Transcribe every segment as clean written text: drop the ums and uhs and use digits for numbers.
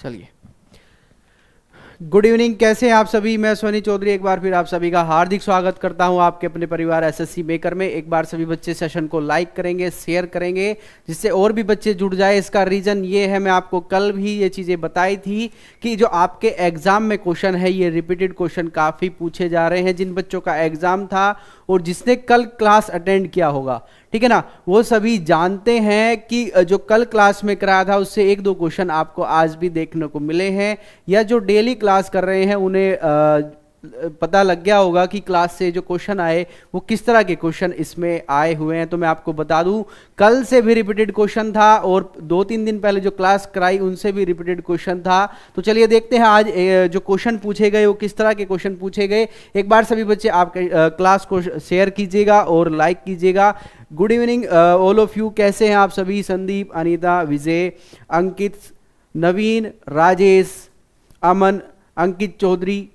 चलिए, good evening, कैसे हैं आप सभी। मैं सोनी चौधरी एक बार फिर आप सभी का हार्दिक स्वागत करता हूं आपके अपने परिवार एसएससी मेकर में। एक बार सभी बच्चे सेशन को लाइक करेंगे, शेयर करेंगे, जिससे और भी बच्चे जुड़ जाए। इसका रीज़न ये है, मैं आपको कल भी ये चीज़ें बताई थी कि जो आपके एग्ज़ाम में क्वेश्चन है ये रिपीटेड क्वेश्चन काफ़ी पूछे जा रहे हैं। जिन बच्चों का एग्ज़ाम था और जिसने कल क्लास अटेंड किया होगा, ठीक है ना, वो सभी जानते हैं कि जो कल क्लास में कराया था उससे एक दो क्वेश्चन आपको आज भी देखने को मिले हैं, या जो डेली क्लास कर रहे हैं उन्हें पता लग गया होगा कि क्लास से जो क्वेश्चन आए वो किस तरह के क्वेश्चन इसमें आए हुए हैं। तो मैं आपको बता दूं, कल से भी रिपीटेड क्वेश्चन था और 2-3 दिन पहले जो क्लास कराई उनसे भी रिपीटेड क्वेश्चन था। तो चलिए देखते हैं आज जो क्वेश्चन पूछे गए वो किस तरह के क्वेश्चन पूछे गए। एक बार सभी बच्चे आप क्लास को शेयर कीजिएगा और लाइक कीजिएगा। Good evening all of you, कैसे हैं आप सभी। संदीप, अनीता, विजय, अंकित, नवीन, राजेश, अमन, अंकित चौधरी,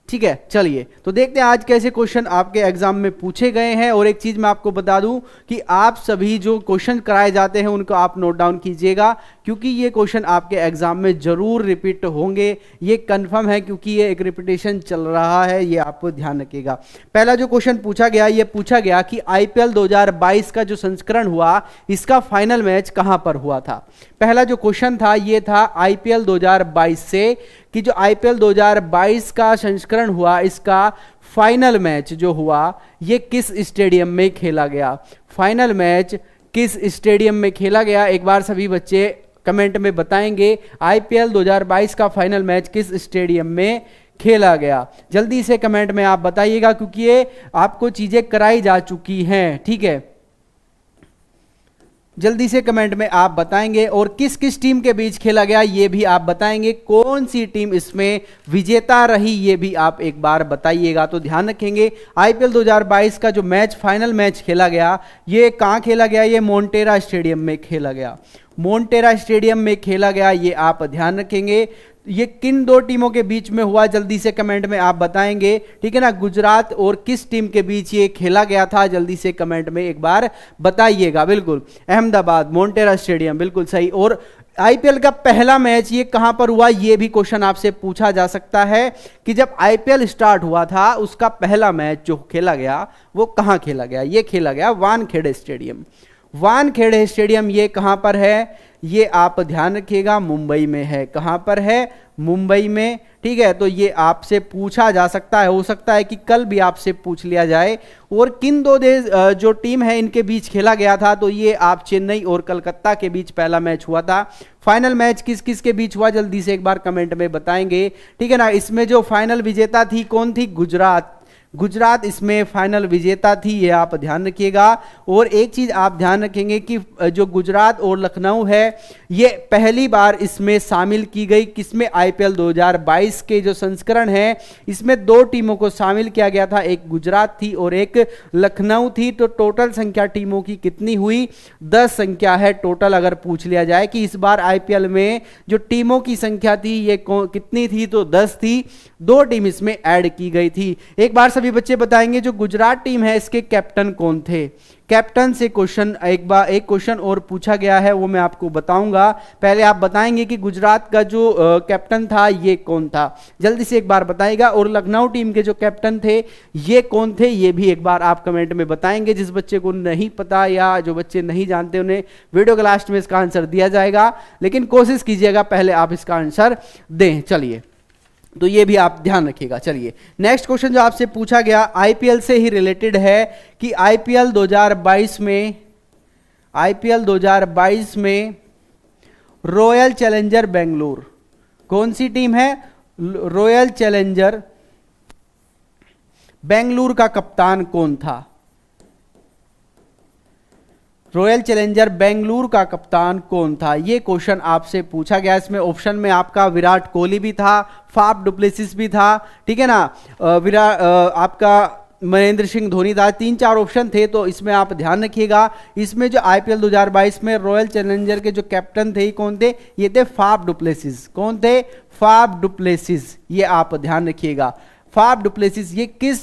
ठीक है। चलिए तो देखते हैं आज कैसे क्वेश्चन आपके एग्जाम में पूछे गए हैं। और एक चीज मैं आपको बता दूं कि आप सभी जो क्वेश्चन कराए जाते हैं उनको आप नोट डाउन कीजिएगा, क्योंकि ये क्वेश्चन आपके एग्जाम में जरूर रिपीट होंगे, ये कंफर्म है, क्योंकि ये एक रिपीटेशन चल रहा है, ये आपको ध्यान रखिएगा। पहला जो क्वेश्चन पूछा गया, ये पूछा गया कि आईपीएल 2022 का जो संस्करण हुआ इसका फाइनल मैच कहां पर हुआ था। पहला जो क्वेश्चन था ये था आईपीएल 2022 से कि जो आईपीएल 2022 का संस्करण हुआ इसका फाइनल मैच जो हुआ ये किस स्टेडियम में खेला गया। फाइनल मैच किस स्टेडियम में खेला गया, एक बार सभी बच्चे कमेंट में बताएंगे आईपीएल 2022 का फाइनल मैच किस स्टेडियम में खेला गया। जल्दी से कमेंट में आप बताइएगा, क्योंकि ये आपको चीजें कराई जा चुकी हैं, ठीक है। जल्दी से कमेंट में आप बताएंगे। और किस किस टीम के बीच खेला गया ये भी आप बताएंगे, कौन सी टीम इसमें विजेता रही ये भी आप एक बार बताइएगा। तो ध्यान रखेंगे आईपीएल 2022 का जो मैच फाइनल मैच खेला गया ये कहां खेला गया, ये मोन्टेरा स्टेडियम में खेला गया। मोन्टेरा स्टेडियम में खेला गया, ये आप ध्यान रखेंगे। ये किन दो टीमों के बीच में हुआ जल्दी से कमेंट में आप बताएंगे, ठीक है ना। गुजरात और किस टीम के बीच ये खेला गया था, जल्दी से कमेंट में एक बार बताइएगा। बिल्कुल अहमदाबाद, मोन्टेरा स्टेडियम, बिल्कुल सही। और आईपीएल का पहला मैच ये कहां पर हुआ, ये भी क्वेश्चन आपसे पूछा जा सकता है कि जब आईपीएल स्टार्ट हुआ था उसका पहला मैच जो खेला गया वो कहां खेला गया। ये खेला गया वानखेड़े स्टेडियम। वानखेड़े स्टेडियम ये कहां पर है, ये आप ध्यान रखिएगा, मुंबई में है। कहां पर है, मुंबई में, ठीक है। तो ये आपसे पूछा जा सकता है, हो सकता है कि कल भी आपसे पूछ लिया जाए। और किन दो देश जो टीम है इनके बीच खेला गया था, तो ये आप चेन्नई और कलकत्ता के बीच पहला मैच हुआ था। फाइनल मैच किस किस के बीच हुआ जल्दी से एक बार कमेंट में बताएंगे, ठीक है ना। इसमें जो फाइनल विजेता थी कौन थी, गुजरात। गुजरात इसमें फाइनल विजेता थी, ये आप ध्यान रखिएगा। और एक चीज आप ध्यान रखेंगे कि जो गुजरात और लखनऊ है ये पहली बार इसमें शामिल की गई, किसमें, आईपीएल 2022 के जो संस्करण है इसमें दो टीमों को शामिल किया गया था, एक गुजरात थी और एक लखनऊ थी। तो टोटल संख्या टीमों की कितनी हुई, 10 संख्या है टोटल। अगर पूछ लिया जाए कि इस बार आईपीएल में जो टीमों की संख्या थी ये कितनी थी, तो 10 थी, 2 टीम इसमें ऐड की गई थी। एक बार सभी बच्चे बताएंगे जो गुजरात टीम है इसके कैप्टन कौन थे। कैप्टन से क्वेश्चन एक क्वेश्चन और पूछा गया है, वो मैं आपको बताऊंगा। पहले आप बताएंगे कि गुजरात का जो कैप्टन था ये कौन था, जल्दी से एक बार बताइएगा। और लखनऊ टीम के जो कैप्टन थे ये कौन थे, ये भी एक बार आप कमेंट में बताएंगे। जिस बच्चे को नहीं पता या जो बच्चे नहीं जानते उन्हें वीडियो के लास्ट में इसका आंसर दिया जाएगा, लेकिन कोशिश कीजिएगा पहले आप इसका आंसर दें। चलिए तो ये भी आप ध्यान रखिएगा। चलिए नेक्स्ट क्वेश्चन जो आपसे पूछा गया आईपीएल से ही रिलेटेड है कि आईपीएल 2022 में रॉयल चैलेंजर बेंगलुरु कौन सी टीम है, रॉयल चैलेंजर बेंगलुरु का कप्तान कौन था। रॉयल चैलेंजर बेंगलुरु का कप्तान कौन था, ये क्वेश्चन आपसे पूछा गया। इसमें ऑप्शन में आपका विराट कोहली भी था, फाफ डुप्लेसिस भी था, ठीक है ना, आपका महेंद्र सिंह धोनी था। 3-4 ऑप्शन थे, तो इसमें आप ध्यान रखिएगा। इसमें जो आईपीएल 2022 में रॉयल चैलेंजर के जो कैप्टन थे कौन थे, ये थे फाफ डुप्लेसिस। कौन थे, फाफ डुप्लेसिस, ये आप ध्यान रखिएगा। फाफ डुप्लेसिस ये किस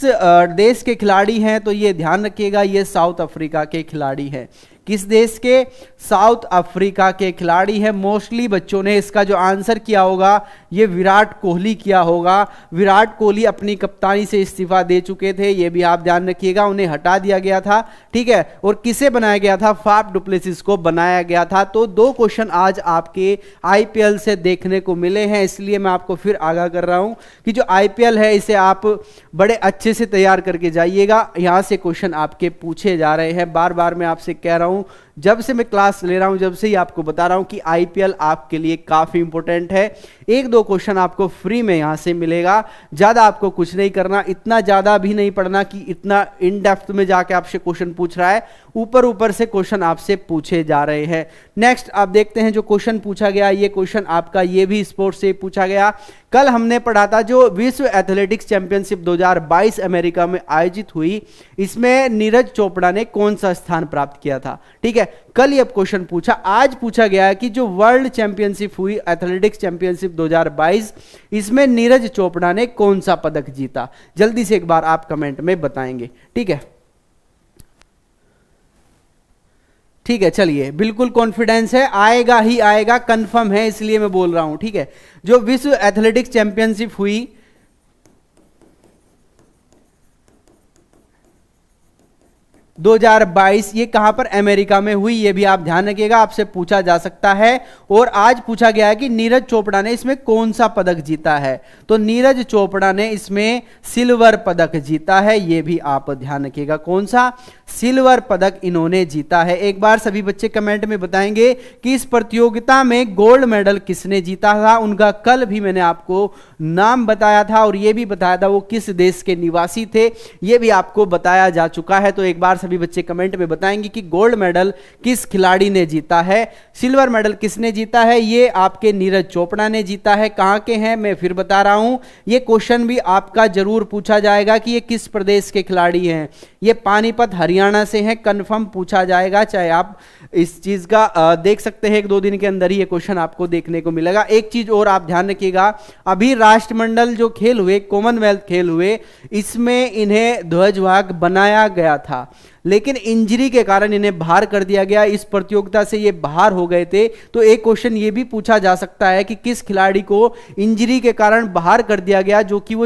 देश के खिलाड़ी हैं, तो ये ध्यान रखिएगा, ये साउथ अफ्रीका के खिलाड़ी हैं। किस देश के? साउथ अफ्रीका के खिलाड़ी है। मोस्टली बच्चों ने इसका जो आंसर किया होगा ये विराट कोहली किया होगा। विराट कोहली अपनी कप्तानी से इस्तीफा दे चुके थे, ये भी आप ध्यान रखिएगा, उन्हें हटा दिया गया था, ठीक है। और किसे बनाया गया था? फाफ डुप्लेसिस को बनाया गया था। तो 2 क्वेश्चन आज आपके आईपीएल से देखने को मिले हैं, इसलिए मैं आपको फिर आगाह कर रहा हूं कि जो आईपीएल है इसे आप बड़े अच्छे से तैयार करके जाइएगा। यहां से क्वेश्चन आपके पूछे जा रहे हैं। बार बार मैं आपसे कह रहा हूं, जब से मैं क्लास ले रहा हूं, जब से ही आपको बता रहा हूं कि आईपीएल आपके लिए काफी इंपॉर्टेंट है। 1-2 क्वेश्चन आपको फ्री में यहां से मिलेगा, ज्यादा आपको कुछ नहीं करना, इतना ज्यादा भी नहीं पढ़ना कि इतना इन डेप्थ में जाके आपसे क्वेश्चन पूछ रहा है, ऊपर ऊपर से क्वेश्चन आपसे पूछे जा रहे हैं। नेक्स्ट आप देखते हैं जो क्वेश्चन पूछा गया, ये क्वेश्चन आपका ये भी स्पोर्ट्स से पूछा गया। कल हमने पढ़ा था जो विश्व एथलेटिक्स चैंपियनशिप 2022 अमेरिका में आयोजित हुई, इसमें नीरज चोपड़ा ने कौन सा स्थान प्राप्त किया था, ठीक है। कल ये क्वेश्चन पूछा, आज पूछा गया है कि जो वर्ल्ड चैंपियनशिप हुई एथलेटिक्स चैंपियनशिप 2022, इसमें नीरज चोपड़ा ने कौन सा पदक जीता? जल्दी से एक बार आप कमेंट में बताएंगे, ठीक है। ठीक है, चलिए, बिल्कुल कॉन्फिडेंस है, आएगा ही आएगा, कंफर्म है, इसलिए मैं बोल रहा हूं, ठीक है। जो विश्व एथलेटिक्स चैंपियनशिप हुई 2022, ये कहां पर? अमेरिका में हुई, ये भी आप ध्यान रखिएगा, आपसे पूछा जा सकता है। और आज पूछा गया है कि नीरज चोपड़ा ने इसमें कौन सा पदक जीता है, तो नीरज चोपड़ा ने इसमें सिल्वर पदक जीता है, ये भी आप ध्यान रखिएगा, कौन सा? सिल्वर पदक इन्होंने जीता है। एक बार सभी बच्चे कमेंट में बताएंगे कि इस प्रतियोगिता में गोल्ड मेडल किसने जीता था। उनका कल भी मैंने आपको नाम बताया था और यह भी बताया था वो किस देश के निवासी थे, यह भी आपको बताया जा चुका है। तो एक बार सभी बच्चे कमेंट में बताएंगे कि गोल्ड मेडल किस खिलाड़ी ने जीता है, सिल्वर मेडल किसने जीता है? ये आपके नीरज चोपड़ा ने जीता है। कहां के हैं मैं फिर बता रहा हूं, यह क्वेश्चन भी आपका जरूर पूछा जाएगा कि ये किस प्रदेश के खिलाड़ी हैं। ये पानीपत हरियाणा से हैं, कंफर्म पूछा जाएगा, चाहे आप इस चीज का देख सकते हैं, 1-2 दिन के अंदर ही ये क्वेश्चन आपको देखने को मिलेगा। एक चीज और आप ध्यान रखिएगा, अभी राष्ट्रमंडल जो खेल हुए, कॉमनवेल्थ खेल हुए, इसमें इन्हें ध्वजवाहक बनाया गया था, लेकिन इंजरी के कारण इन्हें बाहर कर दिया गया, इस प्रतियोगिता से ये बाहर हो गए थे। तो एक क्वेश्चन ये भी पूछा जा सकता है कि किस खिलाड़ी को इंजरी के कारण बाहर कर दिया गया, जो कि वो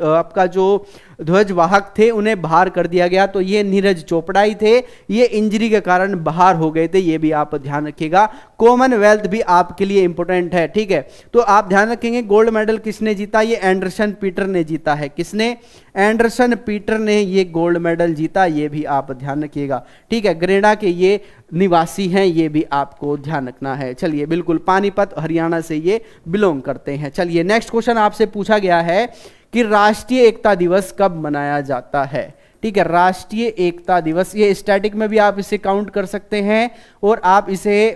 आपका जो ध्वजवाहक थे उन्हें बाहर कर दिया गया। तो ये नीरज चोपड़ा ही थे, ये इंजरी के कारण बाहर हो गए थे, ये भी आप ध्यान रखिएगा। कॉमनवेल्थ भी आपके लिए इंपॉर्टेंट है, ठीक है। तो आप ध्यान रखेंगे गोल्ड मेडल किसने जीता, ये एंडरसन पीटर ने जीता है। किसने? एंडरसन पीटर ने ये गोल्ड मेडल जीता, ये भी आप ध्यान रखिएगा, ठीक है। ग्रेडा के ये निवासी हैं, ये भी आपको ध्यान रखना है। चलिए, बिल्कुल पानीपत हरियाणा से ये बिलोंग करते हैं। चलिए, नेक्स्ट क्वेश्चन आपसे पूछा गया है कि राष्ट्रीय एकता दिवस कब मनाया जाता है, ठीक है। राष्ट्रीय एकता दिवस, ये स्टैटिक में भी आप इसे काउंट कर सकते हैं और आप इसे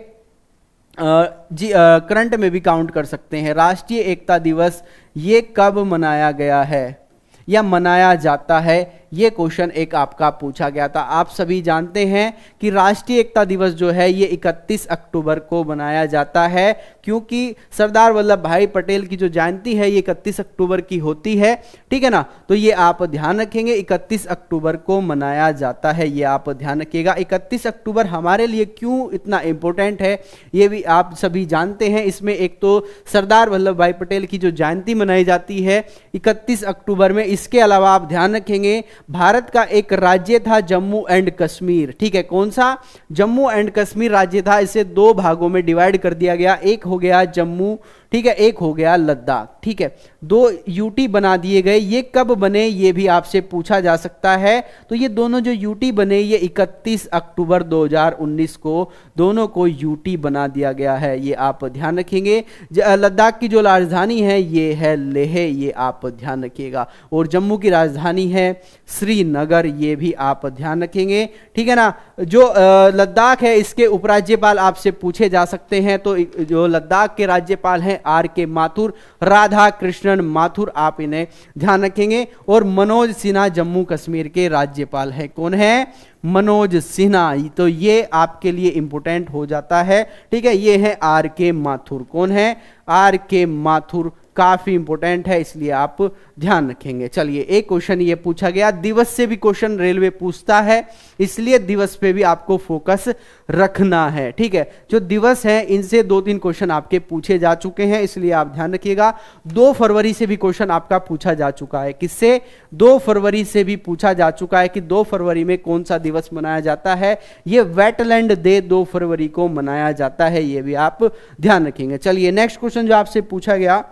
करंट में भी काउंट कर सकते हैं। राष्ट्रीय एकता दिवस ये कब मनाया गया है या मनाया जाता है, ये क्वेश्चन एक आपका पूछा गया था। आप सभी जानते हैं कि राष्ट्रीय एकता दिवस जो है ये 31 अक्टूबर को मनाया जाता है, क्योंकि सरदार वल्लभ भाई पटेल की जो जयंती है ये 31 अक्टूबर की होती है, ठीक है ना। तो ये आप ध्यान रखेंगे, 31 अक्टूबर को मनाया जाता है, ये आप ध्यान रखिएगा। 31 अक्टूबर हमारे लिए क्यों इतना इंपॉर्टेंट है ये भी आप सभी जानते हैं। इसमें एक तो सरदार वल्लभ भाई पटेल की जो जयंती मनाई जाती है 31 अक्टूबर में, इसके अलावा आप ध्यान रखेंगे भारत का एक राज्य था जम्मू एंड कश्मीर, ठीक है। कौन सा? जम्मू एंड कश्मीर राज्य था, इसे 2 भागों में डिवाइड कर दिया गया, एक हो गया जम्मू, ठीक है, एक हो गया लद्दाख, ठीक है। 2 यूटी बना दिए गए। ये कब बने ये भी आपसे पूछा जा सकता है। तो ये दोनों जो यूटी बने ये 31 अक्टूबर 2019 को दोनों को यूटी बना दिया गया है, ये आप ध्यान रखेंगे। लद्दाख की जो राजधानी है ये है लेह, ये आप ध्यान रखिएगा। और जम्मू की राजधानी है श्रीनगर, ये भी आप ध्यान रखेंगे, ठीक है ना। जो लद्दाख है इसके उपराज्यपाल आपसे पूछे जा सकते हैं, तो जो लद्दाख के राज्यपाल हैं RK माथुर, राधा कृष्णन माथुर, आप इन्हें ध्यान रखेंगे। और मनोज सिन्हा जम्मू कश्मीर के राज्यपाल हैं। कौन है? मनोज सिन्हा। तो ये आपके लिए इंपॉर्टेंट हो जाता है, ठीक है। ये है RK माथुर। कौन है? RK माथुर, काफी इंपॉर्टेंट है, इसलिए आप ध्यान रखेंगे। चलिए, एक क्वेश्चन ये पूछा गया, दिवस से भी क्वेश्चन रेलवे पूछता है, इसलिए दिवस पे भी आपको फोकस रखना है। ठीक है, जो दिवस है इनसे 2-3 क्वेश्चन आपके पूछे जा चुके हैं, इसलिए आप ध्यान रखिएगा। 2 फरवरी से भी क्वेश्चन आपका पूछा जा चुका है। किससे? 2 फरवरी से भी पूछा जा चुका है कि 2 फरवरी में कौन सा दिवस मनाया जाता है। ये वेटलैंड डे 2 फरवरी को मनाया जाता है, ये भी आप ध्यान रखेंगे। चलिए, नेक्स्ट क्वेश्चन जो आपसे पूछा गया,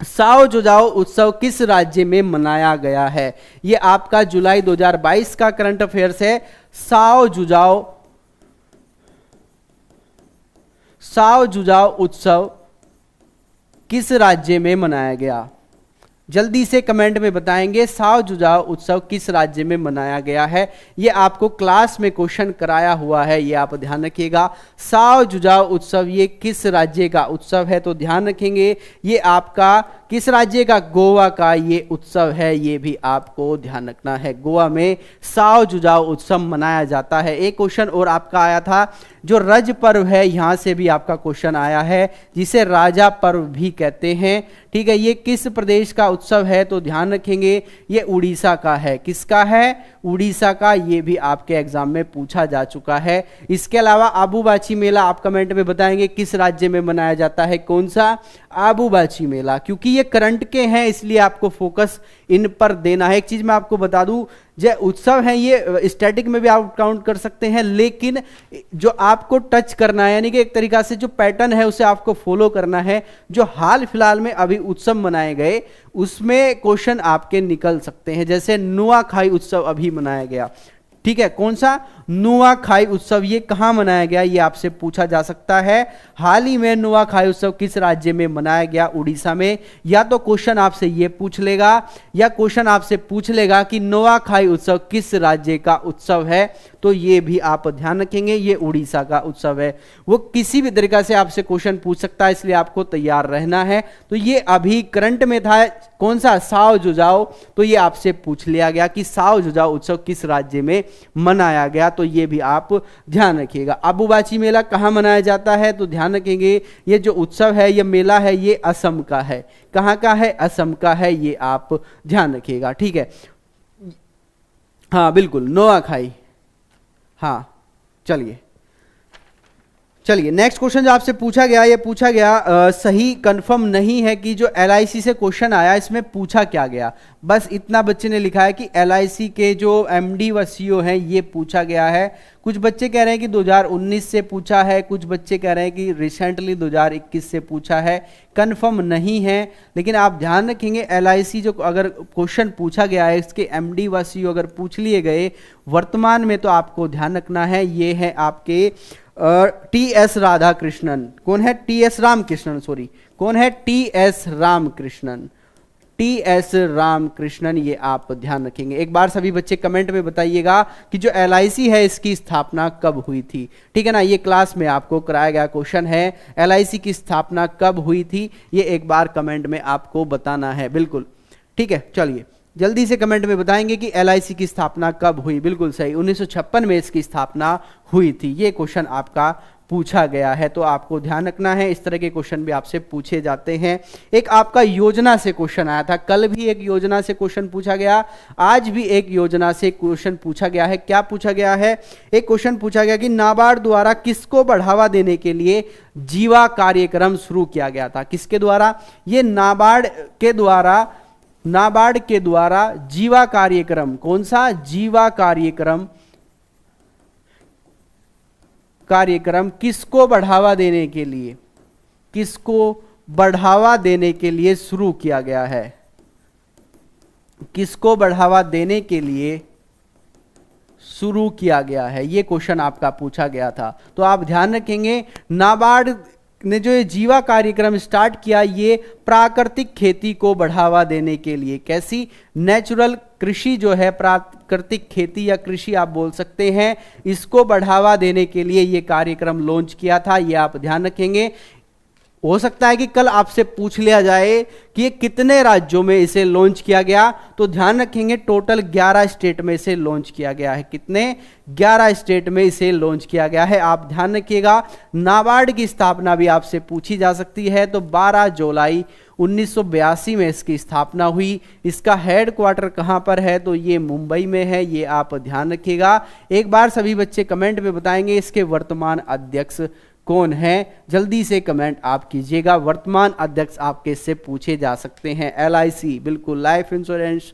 साओ जुजाओ उत्सव किस राज्य में मनाया गया है? ये आपका जुलाई 2022 का करंट अफेयर्स है। साओ जुजाओ उत्सव किस राज्य में मनाया गया? जल्दी से कमेंट में बताएंगे, साओ जुजाओ उत्सव किस राज्य में मनाया गया है। ये आपको क्लास में क्वेश्चन कराया हुआ है, ये आप ध्यान रखिएगा। साओ जुजाओ उत्सव ये किस राज्य का उत्सव है, तो ध्यान रखेंगे ये आपका किस राज्य का? गोवा का ये उत्सव है, ये भी आपको ध्यान रखना है। गोवा में साओ जुजाओ उत्सव मनाया जाता है। एक क्वेश्चन और आपका आया था, जो रज पर्व है, यहां से भी आपका क्वेश्चन आया है, जिसे राजा पर्व भी कहते हैं। ठीक है, ये किस प्रदेश का उत्सव है, तो ध्यान रखेंगे ये उड़ीसा का है। किसका है? उड़ीसा का। ये भी आपके एग्जाम में पूछा जा चुका है। इसके अलावा आबूबाची मेला आप कमेंट में बताएंगे किस राज्य में मनाया जाता है, कौन सा? आबूबाची मेला। क्योंकि ये करंट के हैं, इसलिए आपको फोकस इन पर देना है। एक चीज मैं आपको बता दूं, जो उत्सव है ये स्टैटिक में भी आप काउंट कर सकते हैं, लेकिन जो आपको टच करना है, यानी कि एक तरीका से जो पैटर्न है उसे आपको फॉलो करना है। जो हाल फिलहाल में अभी उत्सव मनाए गए उसमें क्वेश्चन आपके निकल सकते हैं, जैसे नुआखाई उत्सव अभी मनाया गया। ठीक है, कौन सा? नुआखाई उत्सव। ये कहां मनाया गया, ये आपसे पूछा जा सकता है। हाल ही में नुआखाई उत्सव किस राज्य में मनाया गया? उड़ीसा में। या तो क्वेश्चन आपसे ये पूछ लेगा, या क्वेश्चन आपसे पूछ लेगा कि नुआखाई उत्सव किस राज्य का उत्सव है, तो ये भी आप ध्यान रखेंगे ये उड़ीसा का उत्सव है। वो किसी भी तरीका से आपसे क्वेश्चन पूछ सकता है, इसलिए आपको तैयार रहना है। तो ये अभी करंट में था, कौन सा? साओ जुजाओ। तो ये आपसे पूछ लिया गया कि साओ जुजाओ उत्सव किस राज्य में मनाया गया, तो ये भी आप ध्यान रखिएगा। आबूबाची मेला कहां मनाया जाता है, तो ध्यान रखेंगे ये जो उत्सव है, ये मेला है, ये असम का है। कहां का है? असम का है, ये आप ध्यान रखिएगा। ठीक है, हाँ बिल्कुल, नुआखाई। हाँ, चलिए नेक्स्ट क्वेश्चन जो आपसे पूछा गया, ये पूछा गया सही कंफर्म नहीं है कि जो LIC से क्वेश्चन आया इसमें पूछा क्या गया। बस इतना बच्चे ने लिखा है कि LIC के जो MD व CEO हैं ये पूछा गया है। कुछ बच्चे कह रहे हैं कि 2019 से पूछा है, कुछ बच्चे कह रहे हैं कि रिसेंटली 2021 से पूछा है। कंफर्म नहीं है, लेकिन आप ध्यान रखेंगे LIC जो अगर क्वेश्चन पूछा गया है इसके MD व CEO अगर पूछ लिए गए वर्तमान में, तो आपको ध्यान रखना है ये है आपके TS राधाकृष्णन। कौन है? TS रामकृष्णन, सॉरी, कौन है? TS रामकृष्णन। TS रामकृष्णन, ये आप ध्यान रखेंगे। एक बार सभी बच्चे कमेंट में बताइएगा कि जो LIC है इसकी स्थापना कब हुई थी। ठीक है ना, ये क्लास में आपको कराया गया क्वेश्चन है, LIC की स्थापना कब हुई थी, ये एक बार कमेंट में आपको बताना है। बिल्कुल ठीक है, चलिए जल्दी से कमेंट में बताएंगे कि LIC की स्थापना कब हुई। बिल्कुल सही, 1956 में इसकी स्थापना हुई थी। ये क्वेश्चन आपका पूछा गया है, तो आपको ध्यान रखना है, इस तरह के क्वेश्चन भी आपसे पूछे जाते हैं। एक आपका योजना से क्वेश्चन आया था, कल भी एक योजना से क्वेश्चन पूछा गया, आज भी एक योजना से क्वेश्चन पूछा गया है। क्या पूछा गया है? एक क्वेश्चन पूछा गया कि नाबार्ड द्वारा किसको बढ़ावा देने के लिए जीवा कार्यक्रम शुरू किया गया था। किसके द्वारा? ये नाबार्ड के द्वारा जीवा कार्यक्रम। कौन सा? जीवा कार्यक्रम किसको बढ़ावा देने के लिए, किसको बढ़ावा देने के लिए शुरू किया गया है? किसको बढ़ावा देने के लिए शुरू किया गया है, ये क्वेश्चन आपका पूछा गया था। तो आप ध्यान रखेंगे नाबार्ड ने जो ये जीवा कार्यक्रम स्टार्ट किया, ये प्राकृतिक खेती को बढ़ावा देने के लिए। कैसी? नेचुरल कृषि जो है, प्राकृतिक खेती या कृषि आप बोल सकते हैं, इसको बढ़ावा देने के लिए ये कार्यक्रम लॉन्च किया था। ये आप ध्यान रखेंगे। हो सकता है कि कल आपसे पूछ लिया जाए कि ये कितने राज्यों में इसे लॉन्च किया गया, तो ध्यान रखेंगे टोटल 11 स्टेट में इसे लॉन्च किया गया है। कितने? 11 स्टेट में इसे लॉन्च किया गया है। आप ध्यान रखिएगा। नाबार्ड की स्थापना भी आपसे पूछी जा सकती है, तो 12 जुलाई 1982 में इसकी स्थापना हुई। इसका हेडक्वार्टर कहां पर है? तो ये मुंबई में है, ये आप ध्यान रखिएगा। एक बार सभी बच्चे कमेंट में बताएंगे इसके वर्तमान अध्यक्ष कौन है, जल्दी से कमेंट आप कीजिएगा। वर्तमान अध्यक्ष आपके से पूछे जा सकते हैं। LIC, बिल्कुल, life insurance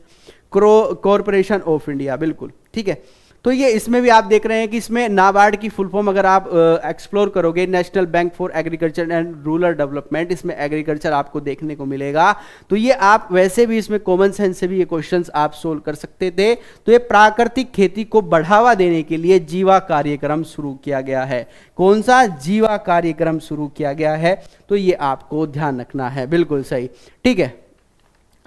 corporation of India, बिल्कुल ठीक है। तो ये इसमें भी आप देख रहे हैं कि इसमें नाबार्ड की फुल फॉर्म अगर आप एक्सप्लोर करोगे, national bank for agriculture and rural development, इसमें एग्रीकल्चर आपको देखने को मिलेगा। तो ये आप वैसे भी इसमें कॉमन सेंस से भी ये क्वेश्चंस आप सोल्व कर सकते थे। तो ये प्राकृतिक खेती को बढ़ावा देने के लिए जीवा कार्यक्रम शुरू किया गया है। कौन सा? जीवा कार्यक्रम शुरू किया गया है। तो ये आपको ध्यान रखना है, बिल्कुल सही, ठीक है।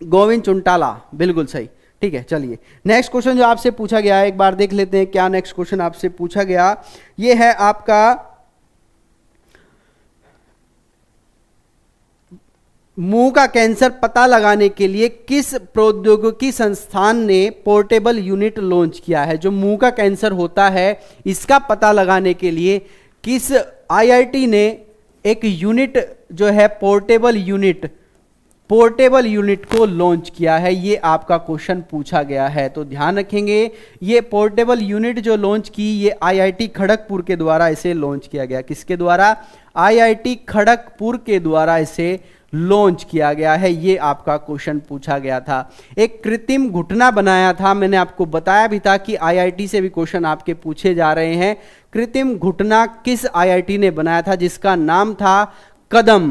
गोविंद चुंटाला, बिल्कुल सही, ठीक है। चलिए नेक्स्ट क्वेश्चन जो आपसे पूछा गया है, एक बार देख लेते हैं क्या नेक्स्ट क्वेश्चन आपसे पूछा गया। ये है आपका मुंह का कैंसर पता लगाने के लिए किस प्रौद्योगिकी संस्थान ने पोर्टेबल यूनिट लॉन्च किया है? जो मुंह का कैंसर होता है इसका पता लगाने के लिए किस IIT ने एक यूनिट जो है पोर्टेबल यूनिट को लॉन्च किया है? ये आपका क्वेश्चन पूछा गया है। तो ध्यान रखेंगे ये पोर्टेबल यूनिट जो लॉन्च की, ये IIT खड़गपुर के द्वारा इसे लॉन्च किया गया। किसके द्वारा? IIT खड़गपुर के द्वारा इसे लॉन्च किया गया है। ये आपका क्वेश्चन पूछा गया था। एक कृत्रिम घुटना बनाया था, मैंने आपको बताया भी था कि IIT से भी क्वेश्चन आपके पूछे जा रहे हैं। कृत्रिम घुटना किस IIT ने बनाया था? जिसका नाम था कदम।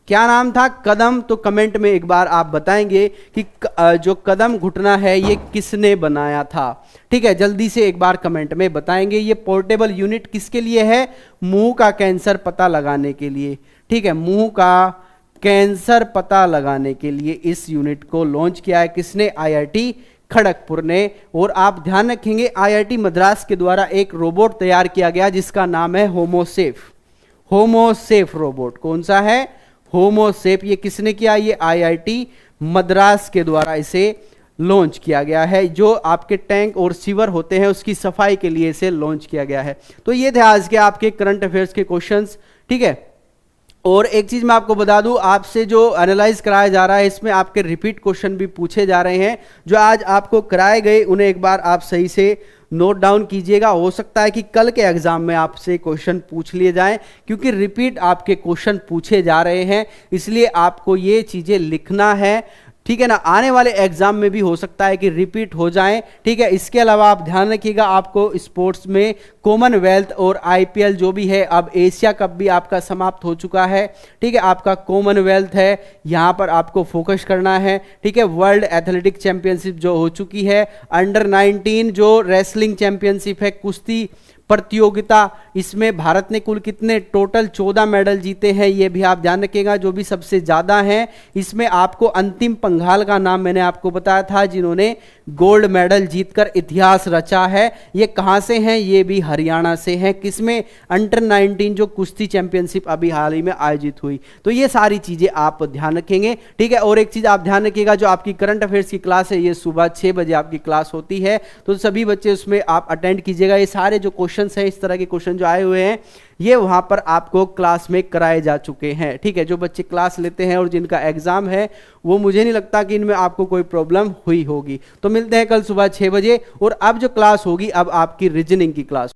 क्या नाम था? कदम। तो कमेंट में एक बार आप बताएंगे कि जो कदम घुटना है ये किसने बनाया था, ठीक है। जल्दी से एक बार कमेंट में बताएंगे। ये पोर्टेबल यूनिट किसके लिए है? मुंह का कैंसर पता लगाने के लिए, ठीक है। मुंह का कैंसर पता लगाने के लिए इस यूनिट को लॉन्च किया है किसने? IIT खड़गपुर ने। और आप ध्यान रखेंगे IIT मद्रास के द्वारा एक रोबोट तैयार किया गया जिसका नाम है होमोसेफ रोबोट। कौन सा है? होमोसेफ। ये किसने किया? ये IIT मद्रास के द्वारा इसे लॉन्च किया गया है। जो आपके टैंक और सीवर होते हैं उसकी सफाई के लिए इसे लॉन्च किया गया है। तो ये थे आज के आपके करंट अफेयर्स के क्वेश्चंस, ठीक है। और एक चीज मैं आपको बता दूं, आपसे जो एनालाइज कराया जा रहा है इसमें आपके रिपीट क्वेश्चन भी पूछे जा रहे हैं। जो आज आपको कराए गए उन्हें एक बार आप सही से नोट डाउन कीजिएगा। हो सकता है कि कल के एग्जाम में आपसे क्वेश्चन पूछ लिए जाएं, क्योंकि रिपीट आपके क्वेश्चन पूछे जा रहे हैं, इसलिए आपको ये चीजें लिखना है, ठीक है ना। आने वाले एग्जाम में भी हो सकता है कि रिपीट हो जाएं, ठीक है। इसके अलावा आप ध्यान रखिएगा, आपको स्पोर्ट्स में कॉमनवेल्थ और IPL जो भी है, अब एशिया कप भी आपका समाप्त हो चुका है, ठीक है। आपका कॉमनवेल्थ है, यहां पर आपको फोकस करना है, ठीक है। वर्ल्ड एथलेटिक चैंपियनशिप जो हो चुकी है, अंडर 19 जो रेसलिंग चैंपियनशिप है, कुश्ती प्रतियोगिता, इसमें भारत ने कुल कितने टोटल 14 मेडल जीते हैं, ये भी आप ध्यान रखिएगा। जो भी सबसे ज्यादा हैं इसमें आपको अंतिम पंघाल का नाम मैंने आपको बताया था, जिन्होंने गोल्ड मेडल जीतकर इतिहास रचा है। ये कहां से हैं? ये भी हरियाणा से हैं। किसमें? अंडर 19 जो कुश्ती चैंपियनशिप अभी हाल ही में आयोजित हुई। तो ये सारी चीजें आप ध्यान रखेंगे, ठीक है। और एक चीज आप ध्यान रखिएगा, जो आपकी करंट अफेयर्स की क्लास है ये सुबह 6 बजे आपकी क्लास होती है, तो सभी बच्चे उसमें आप अटेंड कीजिएगा। ये सारे जो क्वेश्चन है, इस तरह के क्वेश्चन जो आए हुए हैं, ये वहां पर आपको क्लास में कराए जा चुके हैं, ठीक है। जो बच्चे क्लास लेते हैं और जिनका एग्जाम है, वो मुझे नहीं लगता कि इनमें आपको कोई प्रॉब्लम हुई होगी। तो मिलते हैं कल सुबह 6 बजे। और अब जो क्लास होगी, अब आपकी रीजनिंग की क्लास